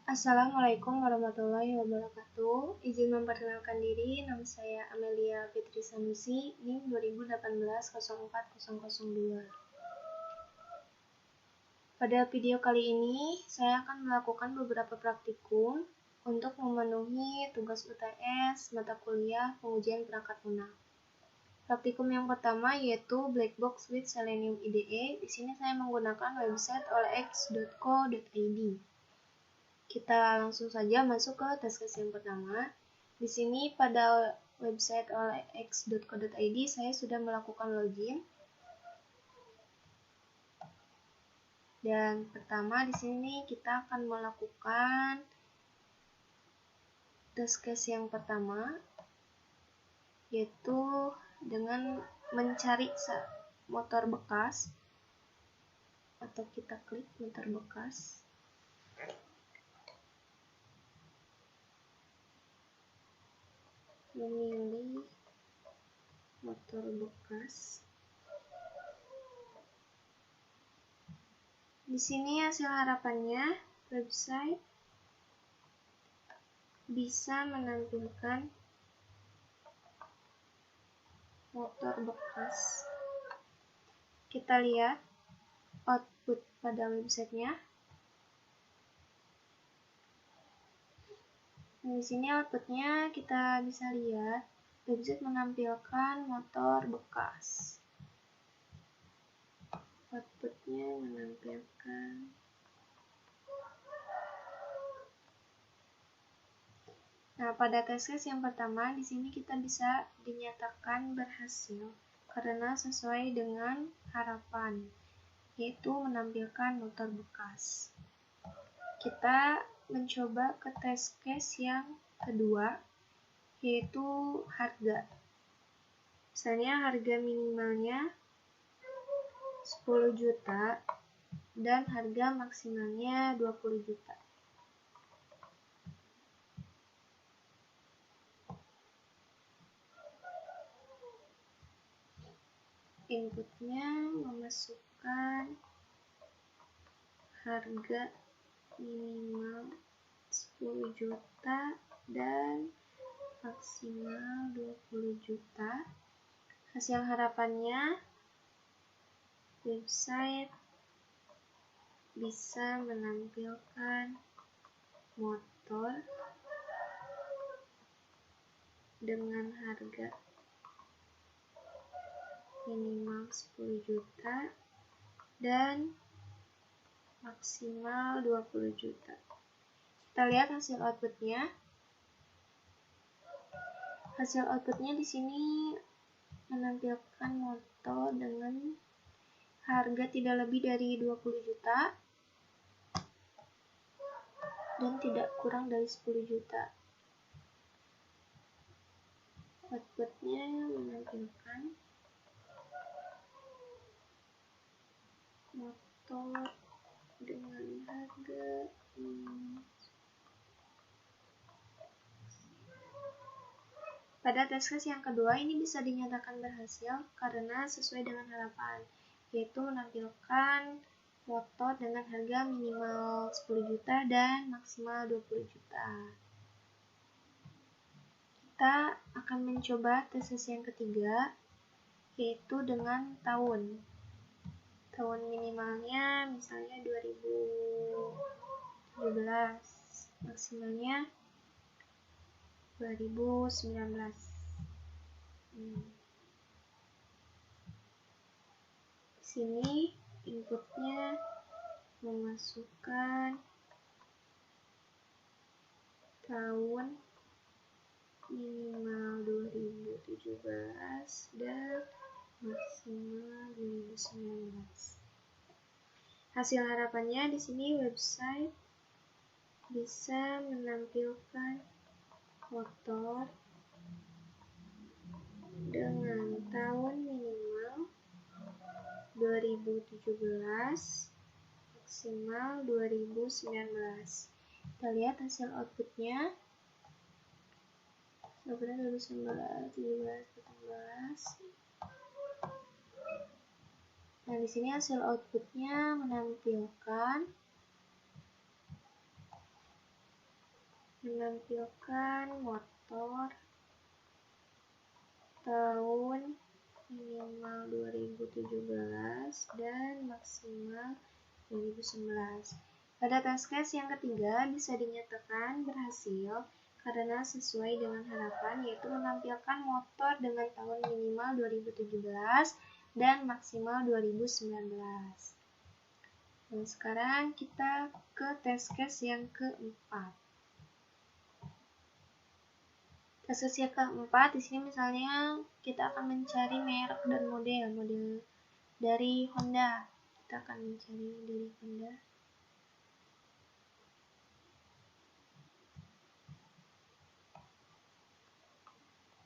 Assalamualaikum warahmatullahi wabarakatuh. Izin memperkenalkan diri, nama saya Amelia Fitri Sanusi, NIM 2018-04002. Pada video kali ini, saya akan melakukan beberapa praktikum untuk memenuhi tugas UTS mata kuliah pengujian perangkat lunak. Praktikum yang pertama yaitu Black Box with Selenium IDE. Di sini saya menggunakan website olx.co.id. Kita langsung saja masuk ke test case yang pertama. Di sini pada website olx.co.id saya sudah melakukan login. Dan pertama di sini kita akan melakukan test case yang pertama, yaitu dengan mencari motor bekas, atau kita klik motor bekas. Memilih motor bekas. Di sini hasil harapannya website bisa menampilkan motor bekas. Kita lihat output pada websitenya. Di sini outputnya kita bisa lihat website menampilkan motor bekas. Outputnya menampilkan pada test case yang pertama di sini kita bisa dinyatakan berhasil karena sesuai dengan harapan, yaitu menampilkan motor bekas. Kita mencoba ke test case yang kedua, yaitu harga. Misalnya harga minimalnya 10 juta dan harga maksimalnya 20 juta. Inputnya memasukkan harga minimal 10 juta dan maksimal 20 juta. Hasil harapannya website bisa menampilkan motor dengan harga minimal 10 juta dan maksimal 20 juta. Kita lihat hasil outputnya. Hasil outputnya di sini menampilkan motor dengan harga tidak lebih dari 20 juta dan tidak kurang dari 10 juta. Outputnya menampilkan motor dengan harga Pada test case yang kedua ini bisa dinyatakan berhasil karena sesuai dengan harapan, yaitu menampilkan motor dengan harga minimal 10 juta dan maksimal 20 juta. Kita akan mencoba test case yang ketiga, yaitu dengan tahun. Tahun minimalnya misalnya 2017, maksimalnya 2019. Di sini inputnya memasukkan tahun minimal 2017 dan maksimal 2019. Hasil harapannya di sini website bisa menampilkan motor dengan tahun minimal 2017, maksimal 2019. Kita lihat hasil outputnya. Sebenarnya 2019, 17, 18. Nah, di sini hasil outputnya menampilkan menampilkan motor tahun minimal 2017 dan maksimal 2011. Pada task case yang ketiga bisa dinyatakan berhasil karena sesuai dengan harapan, yaitu menampilkan motor dengan tahun minimal 2017 dan maksimal 2019. Dan sekarang kita ke test case yang keempat. Test case yang keempat di sini misalnya kita akan mencari merek dan model dari Honda. Kita akan mencari dari Honda.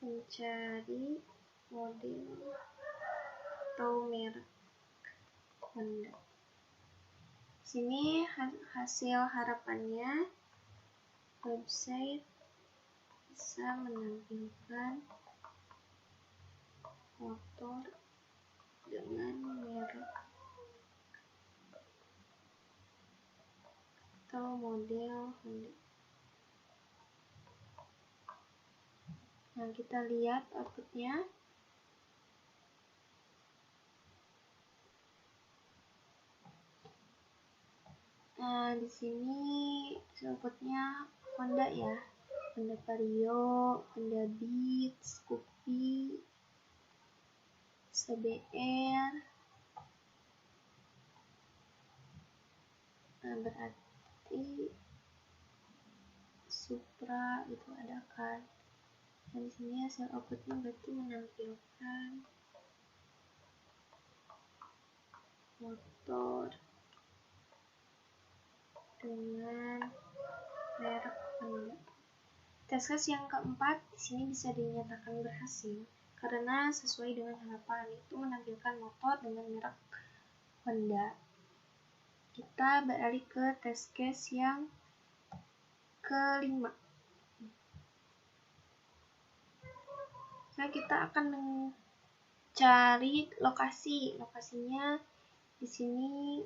Mencari model atau merek Honda. Sini hasil harapannya website bisa menampilkan motor dengan merek atau model Honda. Nah, kita lihat outputnya. Nah, di sini outputnya Honda ya. Honda Vario, Honda Beat, Scoopy, CBR. Nah, berarti Supra itu ada kan. Dan di sini hasil outputnya berarti menampilkan motor dengan merek Honda. Test case yang keempat di sini bisa dinyatakan berhasil karena sesuai dengan harapan, itu menampilkan motor dengan merek Honda. Kita beralih ke test case yang kelima. Nah, kita akan mencari lokasi. Lokasinya di sini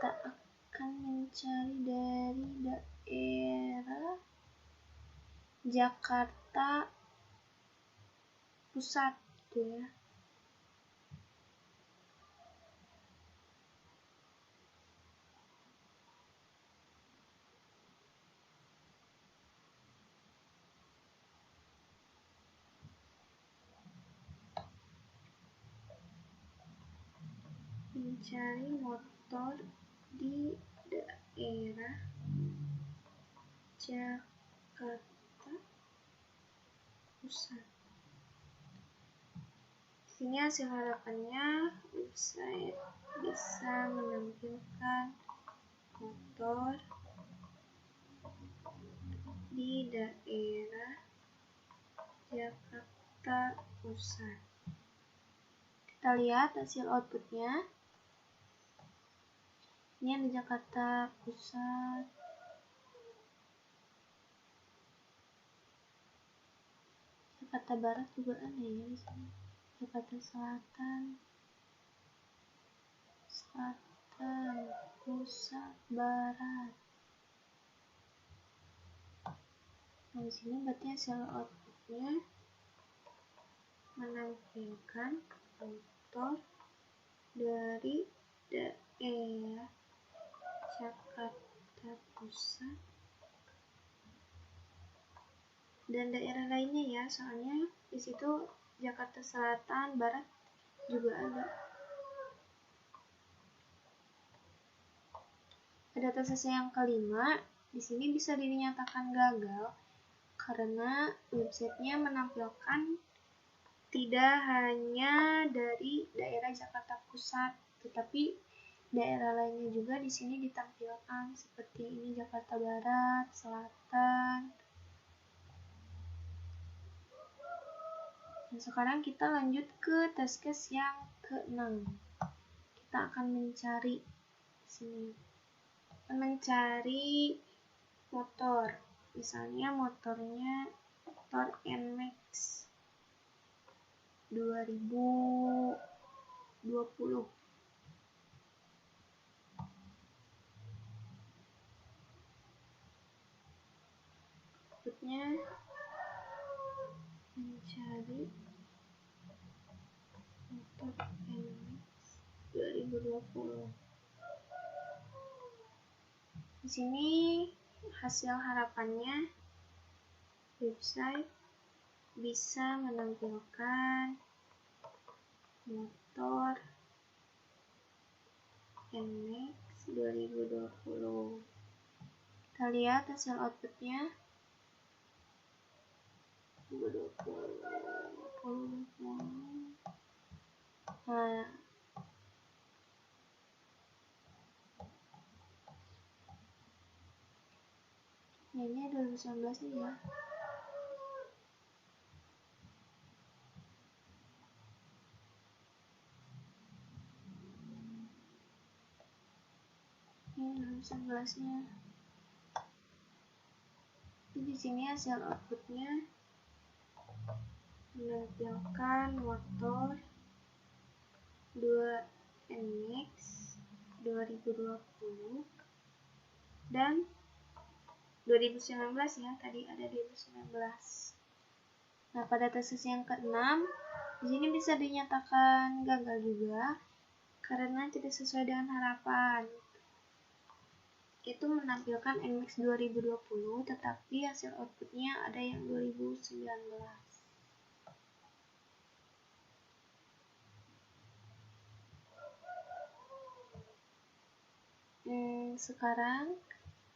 kita akan mencari dari daerah Jakarta Pusat gitu ya. Mencari motor di daerah Jakarta Pusat. Sini hasil harapannya website bisa menampilkan motor di daerah Jakarta Pusat. Kita lihat hasil outputnya. Ini ada Jakarta Pusat, Jakarta Barat juga ada ya di sini. Jakarta Selatan, Pusat, Barat. Nah, di sini berarti hasil outputnya menampilkan motor dari daerah Jakarta Pusat dan daerah lainnya ya, soalnya di situ Jakarta Selatan, Barat juga ada. Pada tes yang kelima, di sini bisa dinyatakan gagal karena websitenya menampilkan tidak hanya dari daerah Jakarta Pusat, tetapi daerah lainnya juga di sini ditampilkan seperti ini Jakarta Barat, Selatan. Dan sekarang kita lanjut ke test case yang ke-6. Kita akan mencari motor. Misalnya motornya motor NMAX 2020. outputnya mencari untuk NMAX 2020. Di sini hasil harapannya website bisa menampilkan motor NMAX 2020. Kita lihat hasil outputnya 2020. Nah, ini 2019 nih ya. Ini 2019-nya. Di sini hasil outputnya menampilkan motor 2 NMAX 2020 dan 2019 ya, tadi ada 2019. Nah, pada tes yang ke-6 di sini bisa dinyatakan gagal juga karena tidak sesuai dengan harapan. Itu menampilkan NMAX 2020 tetapi hasil outputnya ada yang 2019. Sekarang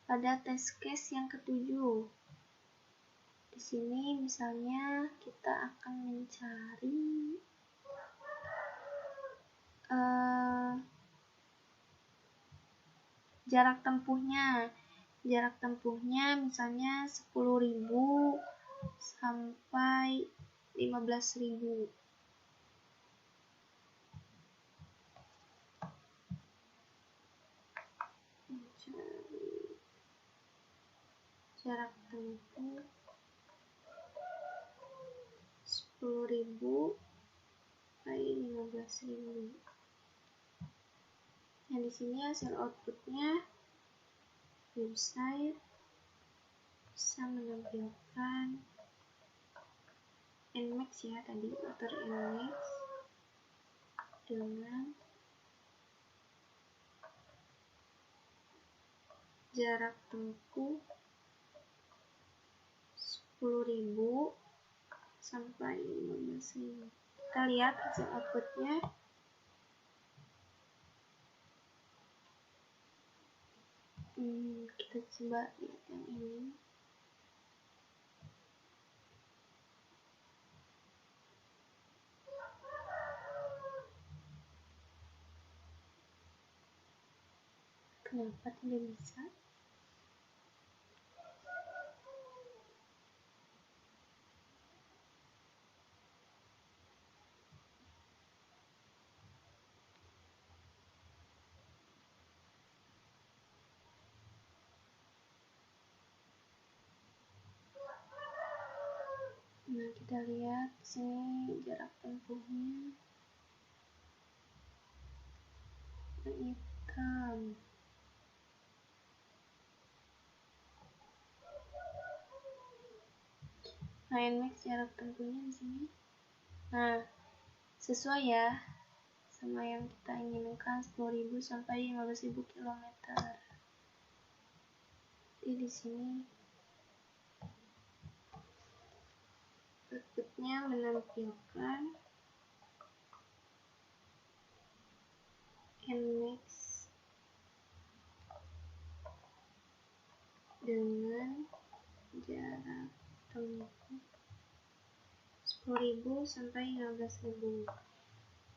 pada tes case yang ke-7. Di sini misalnya kita akan mencari jarak tempuhnya. Jarak tempuhnya misalnya 10.000 sampai 15.000. Jarak tempuh 10.000 sampai 15.000. Nah, di sini hasil outputnya website bisa menampilkan NMAX ya, tadi motor NMAX dengan jarak tempuh 10.000 sampai 15.000. Kita lihat hasil outputnya. Kita coba lihat yang ini. Kenapa tidak bisa? Nah, kita lihat di sini jarak tempuhnya hitam. Nah, NMAX jarak tempuhnya di sini. Nah, sesuai ya sama yang kita inginkan, 10.000 sampai 15.000 km. Jadi di sini outputnya menampilkan NMAX dengan jarak tempuh 10.000 sampai 15.000.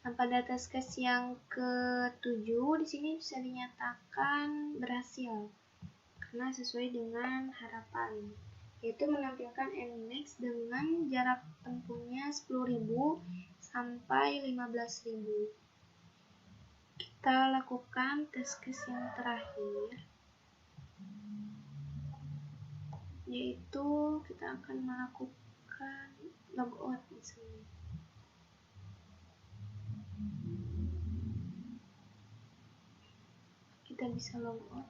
Nah, pada tes case yang ke-7 di sini bisa dinyatakan berhasil karena sesuai dengan harapan, yaitu menampilkan NMAX dengan jarak tempuhnya 10.000 sampai 15.000. Kita lakukan tes case yang terakhir, yaitu kita akan melakukan logout di sini. Kita bisa logout.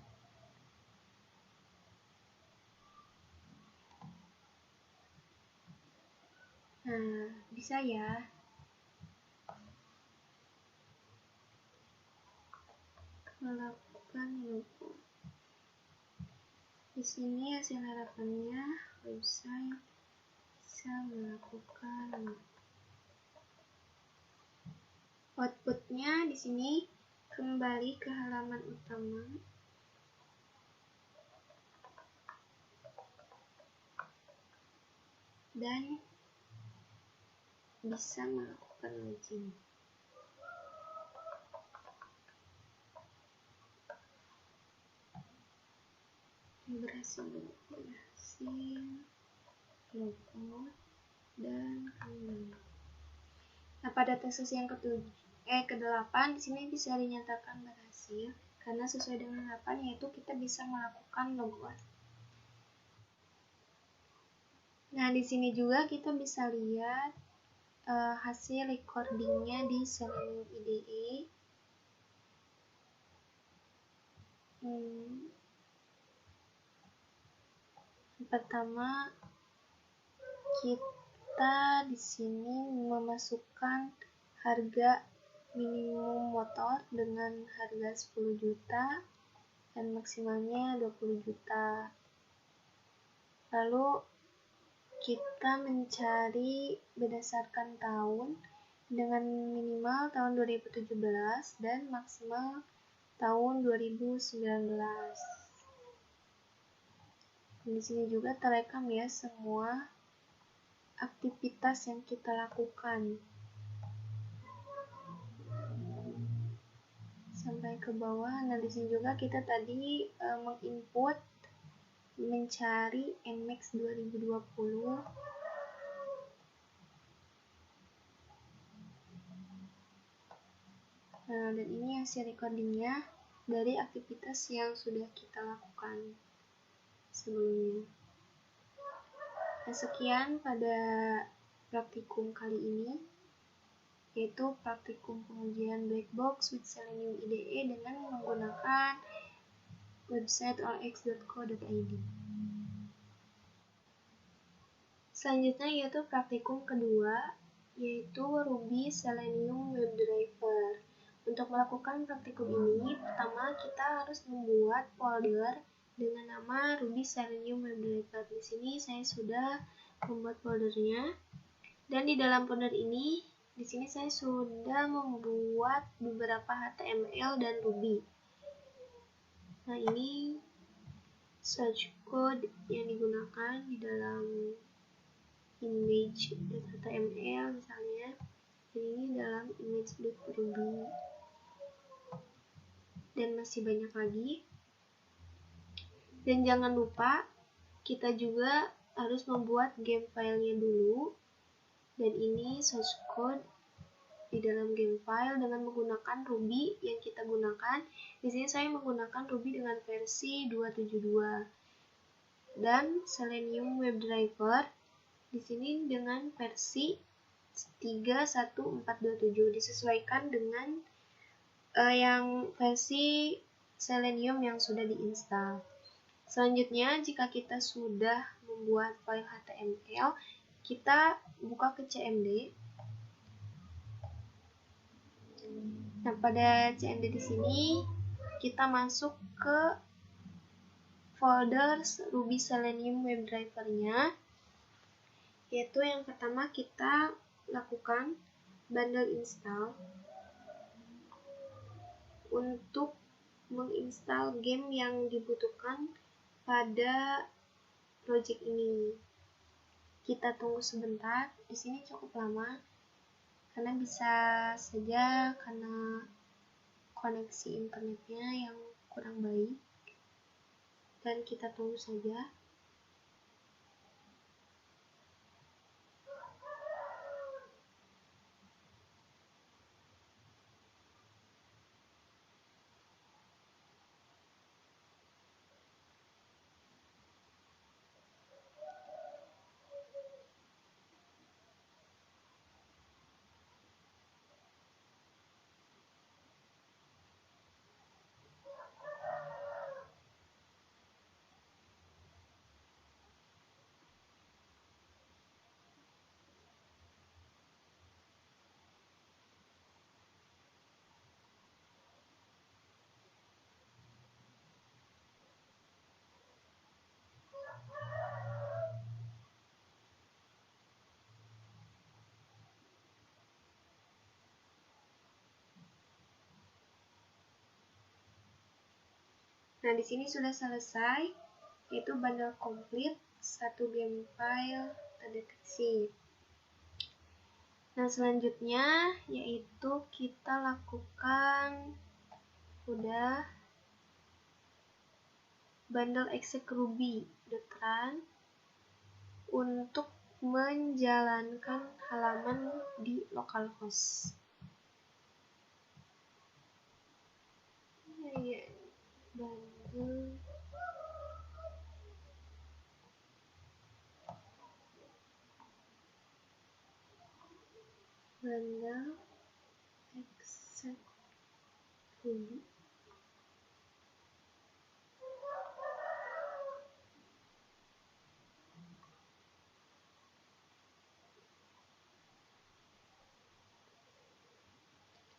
Nah, bisa ya. Melakukan logo. Di sini hasil harapannya website bisa melakukan logo. Outputnya di sini kembali ke halaman utama. Dan bisa melakukan login. Berhasil logo dan kembali. Nah, pada tes yang ke-8 di sini bisa dinyatakan berhasil karena sesuai dengan harapan, yaitu kita bisa melakukan logout. Nah, di sini juga kita bisa lihat hasil recordingnya di Selenium IDE. Pertama, kita di sini memasukkan harga minimum motor dengan harga 10 juta dan maksimalnya 20 juta. Lalu kita mencari berdasarkan tahun dengan minimal tahun 2017 dan maksimal tahun 2019. Di sini juga terekam ya semua aktivitas yang kita lakukan. Sampai ke bawah. Nah, di sini juga kita tadi menginput mencari NMAX 2020. Nah, dan ini hasil recordingnya dari aktivitas yang sudah kita lakukan sebelumnya. Nah, sekian pada praktikum kali ini, yaitu praktikum pengujian black box with Selenium IDE dengan menggunakan website olx.co.id. Selanjutnya yaitu praktikum kedua, yaitu Ruby Selenium WebDriver. Untuk melakukan praktikum ini, pertama kita harus membuat folder dengan nama Ruby Selenium WebDriver. Di sini saya sudah membuat foldernya, dan di dalam folder ini, di sini saya sudah membuat beberapa HTML dan Ruby. Nah, ini source code yang digunakan di dalam image.html misalnya, dan ini dalam image.ruby, dan masih banyak lagi. Dan jangan lupa kita juga harus membuat game filenya dulu, dan ini source code di dalam game file dengan menggunakan Ruby yang kita gunakan. Di sini saya menggunakan Ruby dengan versi 2.7.2 dan Selenium WebDriver di sini dengan versi 3.1.4.2.7, disesuaikan dengan yang versi Selenium yang sudah diinstal. Selanjutnya, jika kita sudah membuat file HTML, kita buka ke CMD. Nah, pada CMD di sini kita masuk ke folder Ruby Selenium WebDriver-nya, yaitu yang pertama kita lakukan bundle install untuk menginstal game yang dibutuhkan pada project ini. Kita tunggu sebentar, di sini cukup lama karena bisa saja karena koneksi internetnya yang kurang baik, dan kita tunggu saja. Nah, di sini sudah selesai, yaitu bundle komplit, 1 game file terdeteksi. Nah, selanjutnya yaitu kita lakukan bundle exec ruby.run untuk menjalankan halaman di localhost. Bundle exec ruby.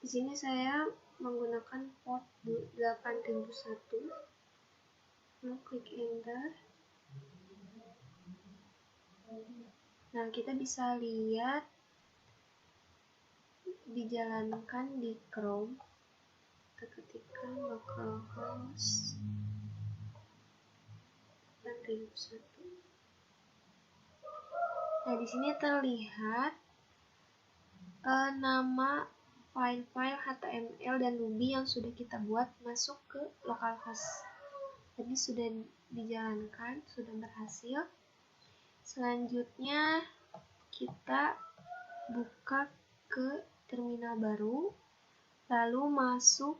Di sini saya menggunakan port 8001. Klik enter. Nah, kita bisa lihat dijalankan di Chrome. Kita ketikkan localhost 8001. Nah, di sini terlihat nama file-file HTML dan Ruby yang sudah kita buat masuk ke localhost. Jadi sudah dijalankan, sudah berhasil. Selanjutnya kita buka ke terminal baru, lalu masuk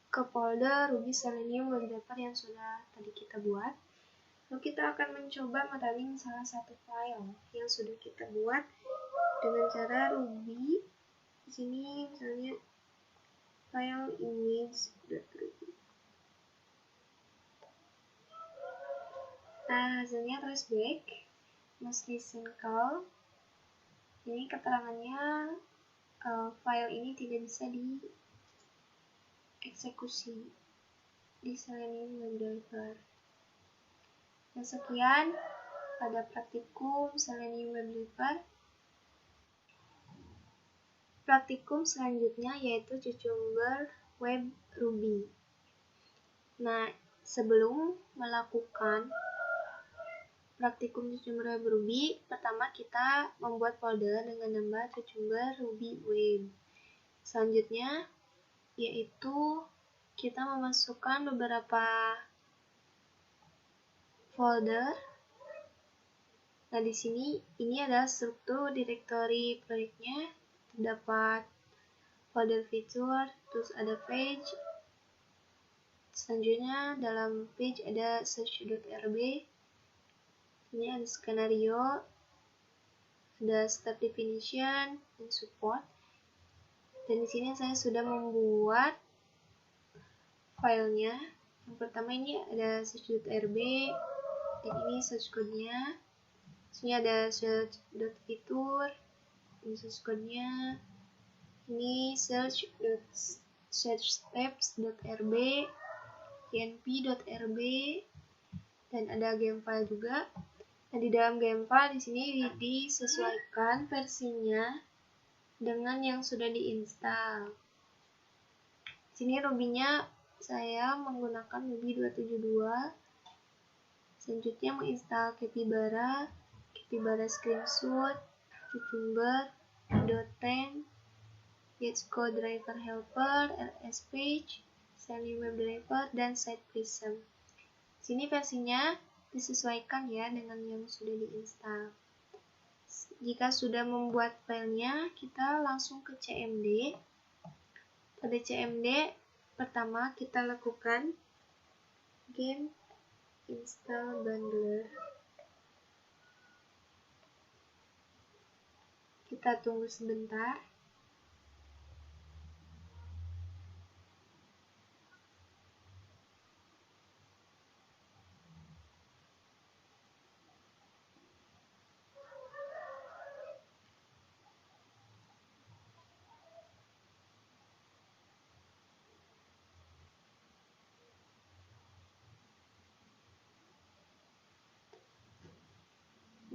ke folder Ruby Selenium wallpaper yang sudah tadi kita buat. Lalu kita akan mencoba merunning salah satu file yang sudah kita buat dengan cara Ruby. Di sini misalnya file image.ruby. Nah, hasilnya traceback, must listen call. Ini keterangannya file ini tidak bisa dieksekusi di Selenium WebDeveloper. Dan sekian pada praktikum Selenium WebDeveloper. Praktikum selanjutnya yaitu Cucumber Web Ruby. Nah, sebelum melakukan praktikum Cucumber Web Ruby, pertama kita membuat folder dengan nama Cucumber Ruby Web. Selanjutnya yaitu kita memasukkan beberapa folder. Nah, di sini ini adalah struktur directory proyeknya. Terdapat folder feature, terus ada page. Selanjutnya dalam page ada search.rb. Ini ada skenario, ada step definition, dan support. Dan di sini saya sudah membuat filenya. Yang pertama ini ada search.rb, dan ini search code-nya. Sini ada search.feature, ini search code-nya. Ini search.steps.rb, env.rb, dan ada game file juga. Nah, di dalam game file di sini disesuaikan versinya dengan yang sudah diinstal. Sini Ruby-nya saya menggunakan Ruby 272. Selanjutnya menginstal Capybara Screenshot, Cucumber, .10, Xcode Driver Helper, LS Page, Selenium Web Developer, dan Site Prism. Sini versinya disesuaikan ya dengan yang sudah diinstal. Jika sudah membuat filenya, kita langsung ke CMD. Pada CMD, pertama kita lakukan game install bundler. Kita tunggu sebentar.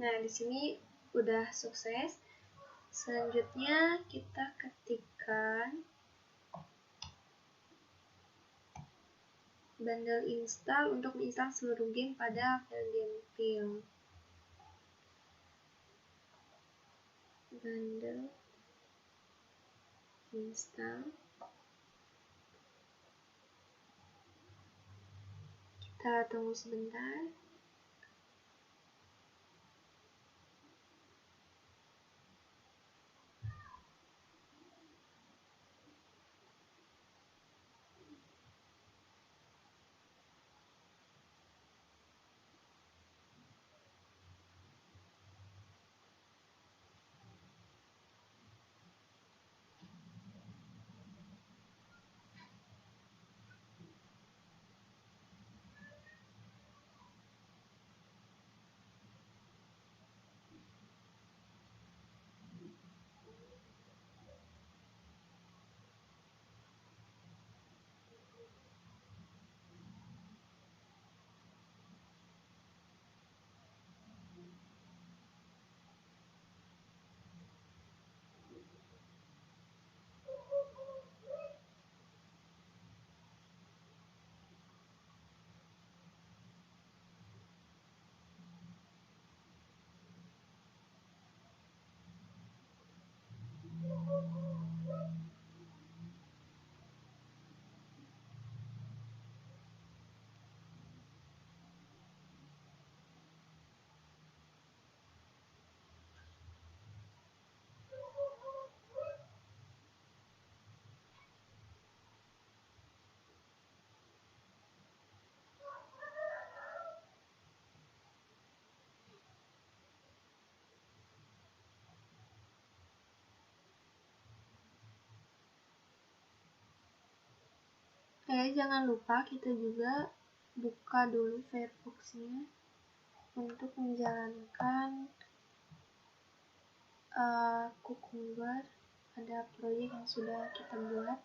Nah, di sini udah sukses. Selanjutnya kita ketikkan bundle install untuk menginstal seluruh game pada FileGameFill. Bundle install. Kita tunggu sebentar. Jangan lupa kita juga buka dulu Firefox-nya untuk menjalankan Cucumber pada proyek yang sudah kita buat.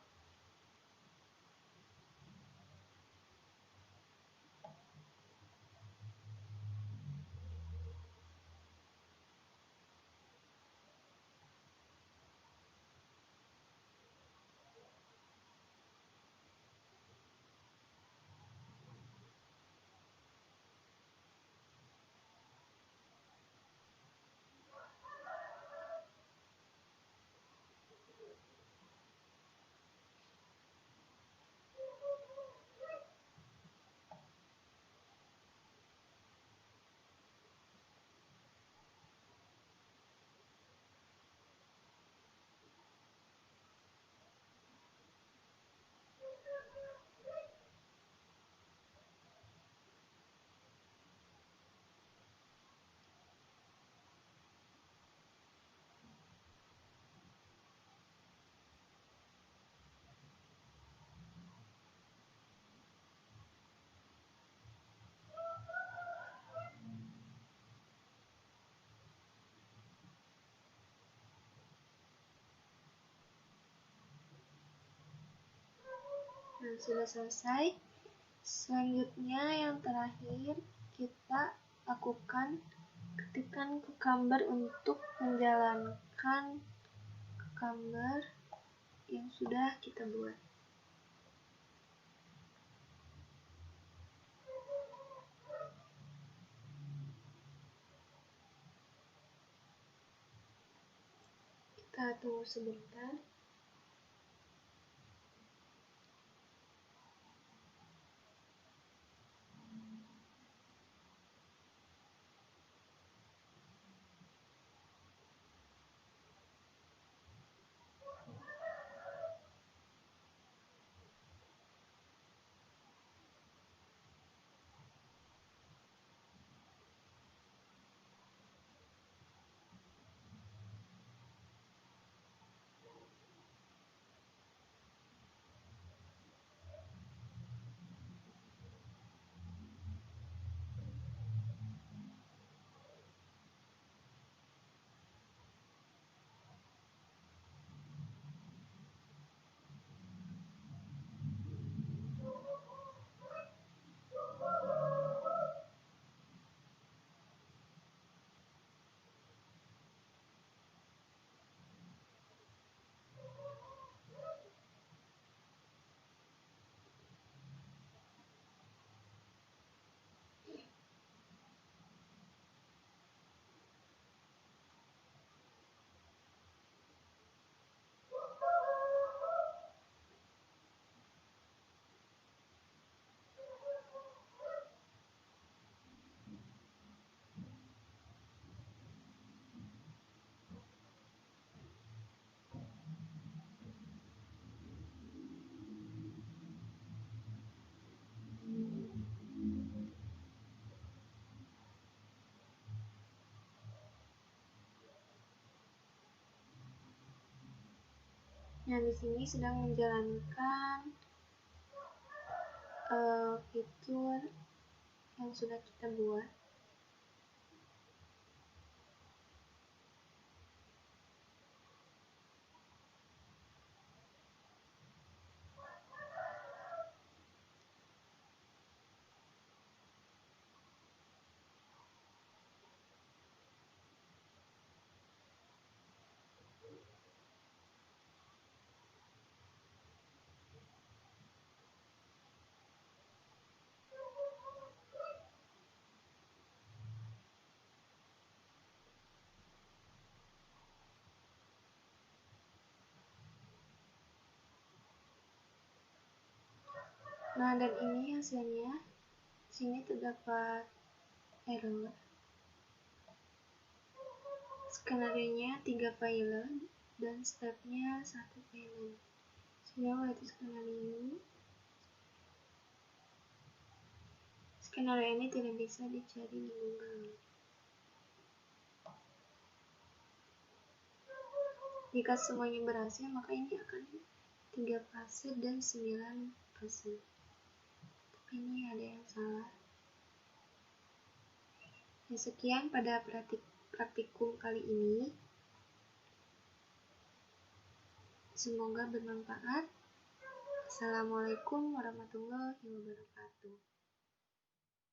Nah, sudah selesai. Selanjutnya yang terakhir kita lakukan ketikkan Cucumber untuk menjalankan Cucumber yang sudah kita buat. Kita tunggu sebentar. Nah, di sini sedang menjalankan fitur yang sudah kita buat. Nah, dan ini hasilnya. Sini terdapat error. Skenario-nya 3 file dan stepnya 1 file. Sehingga itu skenario ini tidak bisa dicari di Google. Jika semuanya berhasil, maka ini akan 3 fase dan 9 fase. Tapi ini ada yang salah. Ya, sekian pada praktikum kali ini. Semoga bermanfaat. Assalamualaikum warahmatullahi wabarakatuh.